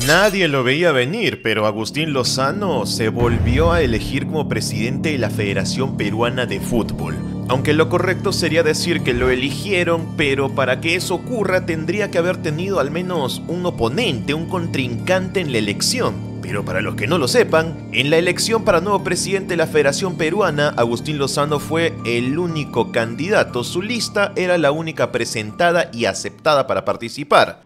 Nadie lo veía venir, pero Agustín Lozano se volvió a elegir como presidente de la Federación Peruana de Fútbol. Aunque lo correcto sería decir que lo eligieron, pero para que eso ocurra tendría que haber tenido al menos un oponente, un contrincante en la elección. Pero para los que no lo sepan, en la elección para nuevo presidente de la Federación Peruana, Agustín Lozano fue el único candidato. Su lista era la única presentada y aceptada para participar.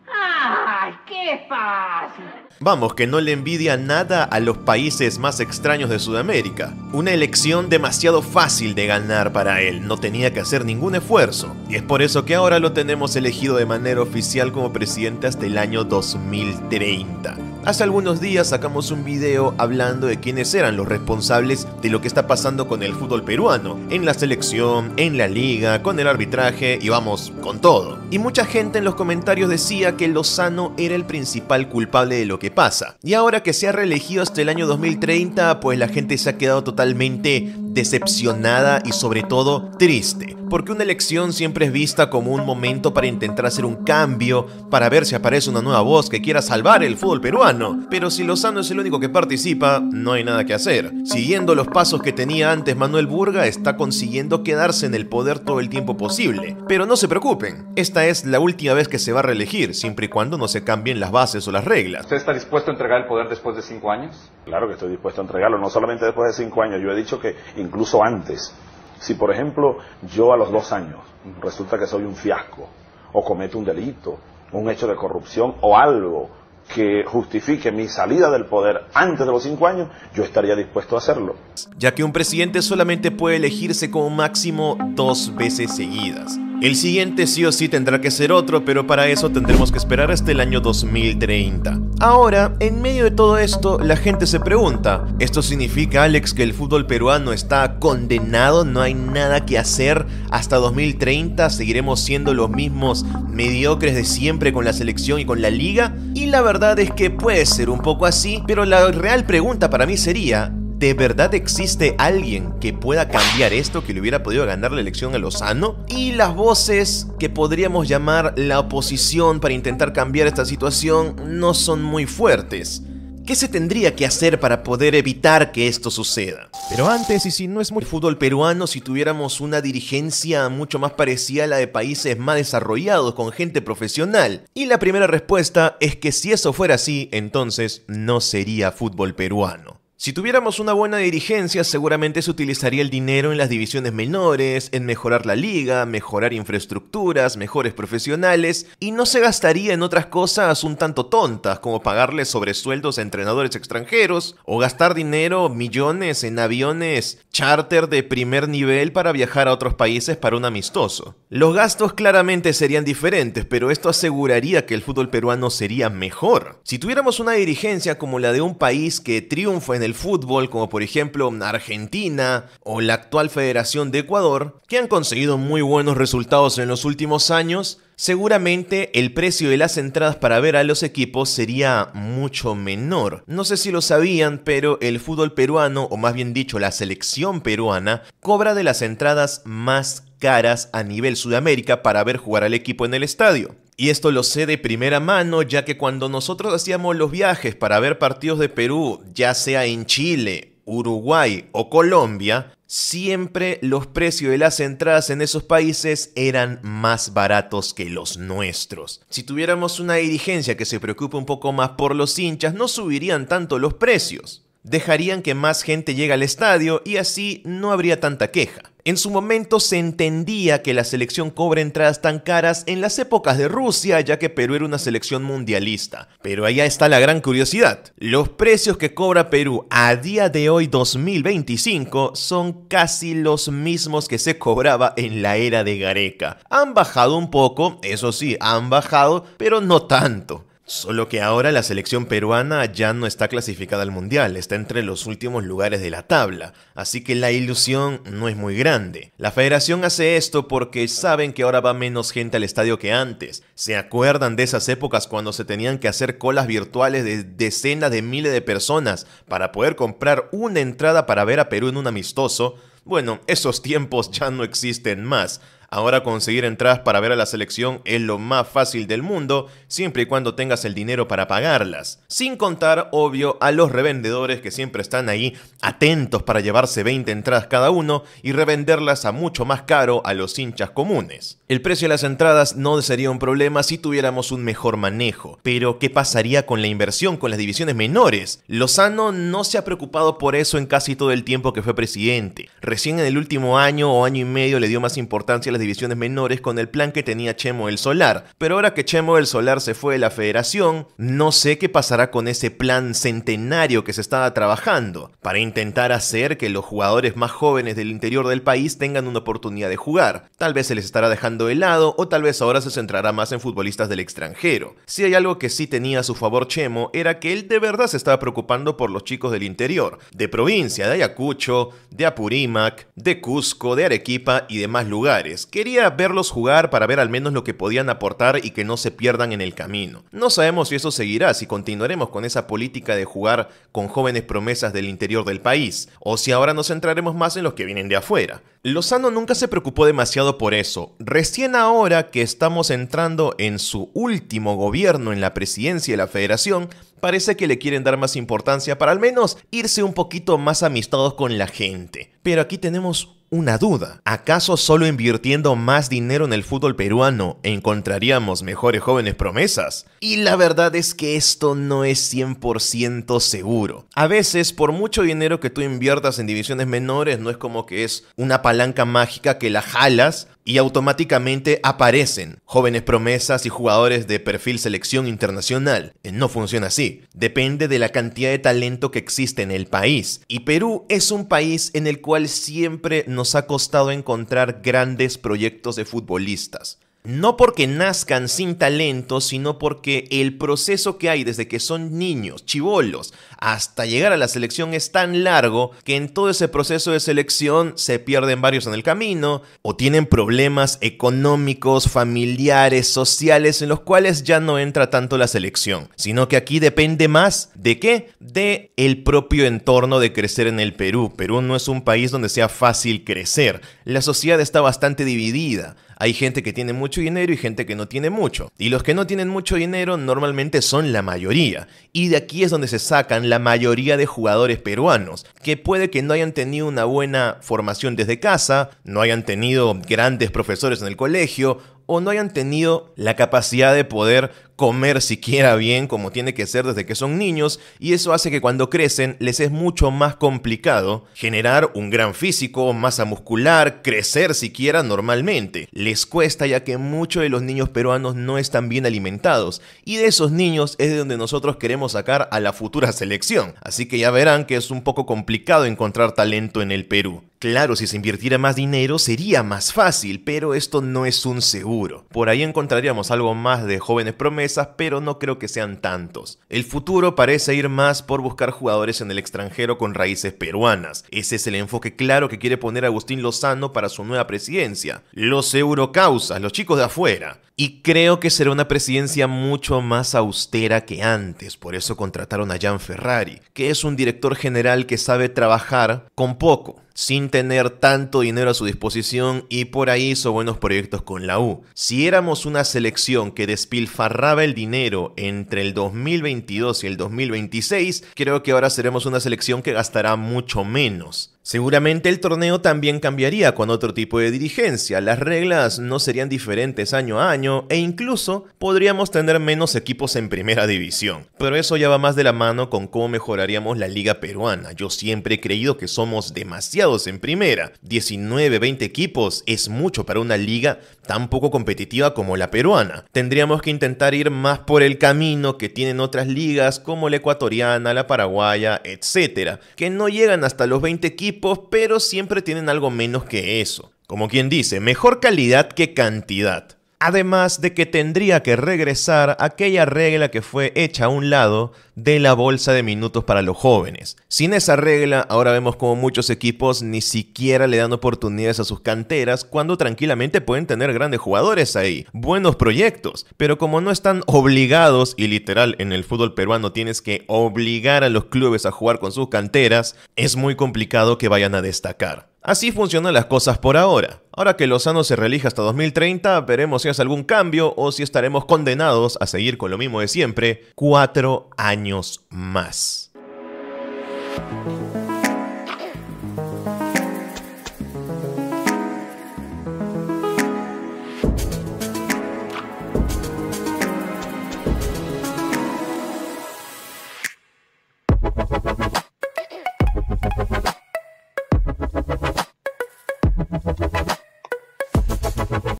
¡Ay, qué fácil! Vamos, que no le envidia nada a los países más extraños de Sudamérica. Una elección demasiado fácil de ganar para él, no tenía que hacer ningún esfuerzo. Y es por eso que ahora lo tenemos elegido de manera oficial como presidente hasta el año 2030. Hace algunos días sacamos un video hablando de quiénes eran los responsables de lo que está pasando con el fútbol peruano, en la selección, en la liga, con el arbitraje y vamos, con todo. Y mucha gente en los comentarios decía que Lozano era el principal culpable de lo que pasa. Y ahora que se ha reelegido hasta el año 2030, pues la gente se ha quedado totalmente decepcionada y sobre todo triste. Porque una elección siempre es vista como un momento para intentar hacer un cambio, para ver si aparece una nueva voz que quiera salvar el fútbol peruano. Pero si Lozano es el único que participa, no hay nada que hacer. Siguiendo los pasos que tenía antes Manuel Burga, está consiguiendo quedarse en el poder todo el tiempo posible. Pero no se preocupen, esta es la última vez que se va a reelegir, siempre y cuando no se cambien las bases o las reglas. ¿Usted está dispuesto a entregar el poder después de 5 años? Claro que estoy dispuesto a entregarlo, no solamente después de 5 años, yo he dicho que incluso antes. Si por ejemplo yo a los 2 años resulta que soy un fiasco, o cometo un delito, un hecho de corrupción o algo que justifique mi salida del poder antes de los 5 años, yo estaría dispuesto a hacerlo. Ya que un presidente solamente puede elegirse como máximo 2 veces seguidas. El siguiente sí o sí tendrá que ser otro, pero para eso tendremos que esperar hasta el año 2030. Ahora, en medio de todo esto, la gente se pregunta, ¿esto significa, Alex, que el fútbol peruano está condenado? ¿No hay nada que hacer hasta 2030? ¿Seguiremos siendo los mismos mediocres de siempre con la selección y con la liga? Y la verdad es que puede ser un poco así, pero la real pregunta para mí sería, ¿de verdad existe alguien que pueda cambiar esto, que le hubiera podido ganar la elección a Lozano? Y las voces que podríamos llamar la oposición para intentar cambiar esta situación no son muy fuertes. ¿Qué se tendría que hacer para poder evitar que esto suceda? Pero antes, y si no es muy fútbol peruano, si tuviéramos una dirigencia mucho más parecida a la de países más desarrollados, con gente profesional. Y la primera respuesta es que si eso fuera así, entonces no sería fútbol peruano. Si tuviéramos una buena dirigencia, seguramente se utilizaría el dinero en las divisiones menores, en mejorar la liga, mejorar infraestructuras, mejores profesionales, y no se gastaría en otras cosas un tanto tontas, como pagarles sobresueldos a entrenadores extranjeros, o gastar dinero, millones, en aviones charter de primer nivel para viajar a otros países para un amistoso. Los gastos claramente serían diferentes, pero esto aseguraría que el fútbol peruano sería mejor. Si tuviéramos una dirigencia como la de un país que triunfa en el fútbol, como por ejemplo Argentina o la actual Federación de Ecuador, que han conseguido muy buenos resultados en los últimos años, seguramente el precio de las entradas para ver a los equipos sería mucho menor. No sé si lo sabían, pero el fútbol peruano, o más bien dicho la selección peruana, cobra de las entradas más caras a nivel Sudamérica para ver jugar al equipo en el estadio. Y esto lo sé de primera mano, ya que cuando nosotros hacíamos los viajes para ver partidos de Perú, ya sea en Chile, Uruguay o Colombia, siempre los precios de las entradas en esos países eran más baratos que los nuestros. Si tuviéramos una dirigencia que se preocupe un poco más por los hinchas, no subirían tanto los precios. Dejarían que más gente llegue al estadio y así no habría tanta queja. En su momento se entendía que la selección cobre entradas tan caras en las épocas de Rusia, ya que Perú era una selección mundialista. Pero allá está la gran curiosidad. Los precios que cobra Perú a día de hoy 2025 son casi los mismos que se cobraba en la era de Gareca. Han bajado un poco, eso sí, han bajado, pero no tanto. Solo que ahora la selección peruana ya no está clasificada al mundial, está entre los últimos lugares de la tabla, así que la ilusión no es muy grande. La federación hace esto porque saben que ahora va menos gente al estadio que antes. ¿Se acuerdan de esas épocas cuando se tenían que hacer colas virtuales de decenas de miles de personas para poder comprar una entrada para ver a Perú en un amistoso? Bueno, esos tiempos ya no existen más. Ahora conseguir entradas para ver a la selección es lo más fácil del mundo, siempre y cuando tengas el dinero para pagarlas. Sin contar, obvio, a los revendedores que siempre están ahí atentos para llevarse 20 entradas cada uno y revenderlas a mucho más caro a los hinchas comunes. El precio de las entradas no sería un problema si tuviéramos un mejor manejo, pero ¿qué pasaría con la inversión, con las divisiones menores? Lozano no se ha preocupado por eso en casi todo el tiempo que fue presidente. Recién en el último año o año y medio le dio más importancia a las divisiones menores con el plan que tenía Chemo del Solar, pero ahora que Chemo del Solar se fue de la federación, no sé qué pasará con ese plan centenario que se estaba trabajando para intentar hacer que los jugadores más jóvenes del interior del país tengan una oportunidad de jugar. Tal vez se les estará dejando de lado o tal vez ahora se centrará más en futbolistas del extranjero. Si hay algo que sí tenía a su favor Chemo era que él de verdad se estaba preocupando por los chicos del interior, de provincia, de Ayacucho, de Apurímac, de Cusco, de Arequipa y demás lugares. Quería verlos jugar para ver al menos lo que podían aportar y que no se pierdan en el camino. No sabemos si eso seguirá, si continuaremos con esa política de jugar con jóvenes promesas del interior del país, o si ahora nos centraremos más en los que vienen de afuera. Lozano nunca se preocupó demasiado por eso. Recién ahora que estamos entrando en su último gobierno en la presidencia de la federación, parece que le quieren dar más importancia para al menos irse un poquito más amistados con la gente. Pero aquí tenemos una duda. ¿Acaso solo invirtiendo más dinero en el fútbol peruano encontraríamos mejores jóvenes promesas? Y la verdad es que esto no es 100% seguro. A veces, por mucho dinero que tú inviertas en divisiones menores, no es como que es una palanca mágica que la jalas y automáticamente aparecen jóvenes promesas y jugadores de perfil selección internacional. No funciona así. Depende de la cantidad de talento que existe en el país. Y Perú es un país en el cual siempre nos ha costado encontrar grandes proyectos de futbolistas. No porque nazcan sin talento, sino porque el proceso que hay desde que son niños, chibolos, hasta llegar a la selección es tan largo que en todo ese proceso de selección se pierden varios en el camino o tienen problemas económicos, familiares, sociales en los cuales ya no entra tanto la selección, sino que aquí depende más ¿de qué? De el propio entorno de crecer en el Perú. Perú no es un país donde sea fácil crecer. La sociedad está bastante dividida. Hay gente que tiene mucho dinero y gente que no tiene mucho. Y los que no tienen mucho dinero normalmente son la mayoría. Y de aquí es donde se sacan la mayoría de jugadores peruanos, que puede que no hayan tenido una buena formación desde casa, no hayan tenido grandes profesores en el colegio, o no hayan tenido la capacidad de poder comer siquiera bien como tiene que ser desde que son niños, y eso hace que cuando crecen les es mucho más complicado generar un gran físico, masa muscular, crecer siquiera normalmente. Les cuesta ya que muchos de los niños peruanos no están bien alimentados, y de esos niños es de donde nosotros queremos sacar a la futura selección. Así que ya verán que es un poco complicado encontrar talento en el Perú. Claro, si se invirtiera más dinero sería más fácil, pero esto no es un seguro. Por ahí encontraríamos algo más de jóvenes promesas, pero no creo que sean tantos. El futuro parece ir más por buscar jugadores en el extranjero con raíces peruanas. Ese es el enfoque claro que quiere poner Agustín Lozano para su nueva presidencia. Los eurocausas, los chicos de afuera. Y creo que será una presidencia mucho más austera que antes, por eso contrataron a Jan Ferrari, que es un director general que sabe trabajar con poco, sin tener tanto dinero a su disposición, y por ahí hizo buenos proyectos con la U. Si éramos una selección que despilfarraba el dinero entre el 2022 y el 2026, creo que ahora seremos una selección que gastará mucho menos. Seguramente el torneo también cambiaría con otro tipo de dirigencia, las reglas no serían diferentes año a año e incluso podríamos tener menos equipos en primera división. Pero eso ya va más de la mano con cómo mejoraríamos la liga peruana. Yo siempre he creído que somos demasiados en primera. 19, 20 equipos es mucho para una liga tan poco competitiva como la peruana. Tendríamos que intentar ir más por el camino que tienen otras ligas como la ecuatoriana, la paraguaya, etc., que no llegan hasta los 20 equipos, pero siempre tienen algo menos que eso. Como quien dice, mejor calidad que cantidad. Además de que tendría que regresar aquella regla que fue hecha a un lado de la bolsa de minutos para los jóvenes. Sin esa regla, ahora vemos como muchos equipos ni siquiera le dan oportunidades a sus canteras cuando tranquilamente pueden tener grandes jugadores ahí, buenos proyectos, pero como no están obligados, y literal en el fútbol peruano tienes que obligar a los clubes a jugar con sus canteras, es muy complicado que vayan a destacar. Así funcionan las cosas por ahora. Ahora que Lozano se reelija hasta 2030, veremos si hace algún cambio o si estaremos condenados a seguir con lo mismo de siempre 4 años más.